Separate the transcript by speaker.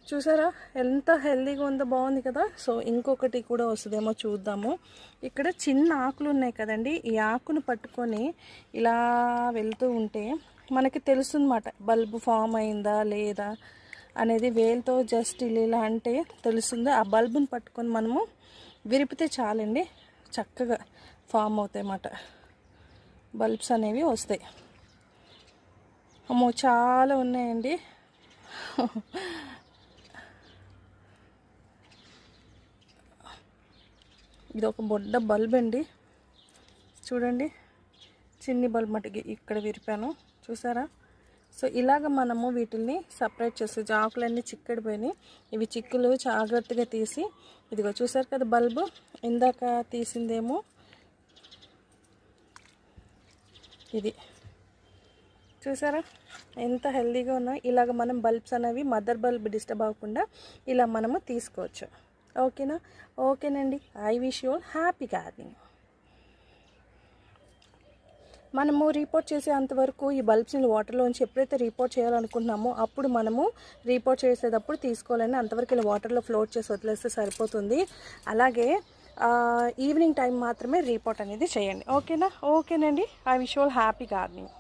Speaker 1: చూసారా ఎంత హెల్దీగా ఉందో, బాగుంది కదా. సో ఇంకొకటి కూడా వస్తుందేమో చూద్దాము. ఇక్కడ చిన్న ఆకులు ఉన్నాయి కదండి, ఈ ఆకును పట్టుకొని ఇలా వెళ్తూ ఉంటే మనకి తెలుస్తుందన్నమాట బల్బు ఫామ్ అయిందా లేదా అనేది. వేలుతో జస్ట్ ఇలా అంటే తెలుస్తుంది. ఆ బల్బుని పట్టుకొని మనము విరిపితే చాలండి, చక్కగా ఫామ్ అవుతాయి అన్నమాట, బల్బ్స్ అనేవి వస్తాయి. అమ్మో చాలా ఉన్నాయండి. ఇది ఒక బొడ్డ బల్బ్ అండి, చూడండి. చిన్ని బల్బ్ మటుకి ఇక్కడ విరిపాను, చూసారా. సో ఇలాగ మనము వీటిల్ని సపరేట్ చేసి, ఆకులన్నీ చిక్కడిపోయినాయి, ఇవి చిక్కులు జాగ్రత్తగా తీసి, ఇదిగో చూసారు కదా బల్బు, ఇందాక తీసిందేమో ఇది, చూసారా ఎంత హెల్దీగా ఉన్నాయో. ఇలాగ మనం బల్బ్స్ అనేవి మదర్ బల్బ్ డిస్టర్బ్ అవ్వకుండా ఇలా మనము తీసుకోవచ్చు. ఓకేనా? ఓకేనండి. I wish you all happy gardening. మనము రీపోర్ట్ చేసే అంతవరకు ఈ బల్బ్స్ని వాటర్లోంచి ఎప్పుడైతే రీపోర్ట్ చేయాలనుకుంటున్నామో అప్పుడు మనము రీపోర్ట్ చేసేటప్పుడు తీసుకోవాలని, అంతవరకు ఇలా వాటర్లో ఫ్లోట్ చేసి వదిలేస్తే సరిపోతుంది. అలాగే ఈవినింగ్ టైం మాత్రమే రీపోర్ట్ అనేది చేయండి. ఓకేనా? ఓకేనండి. I wish you all happy gardening.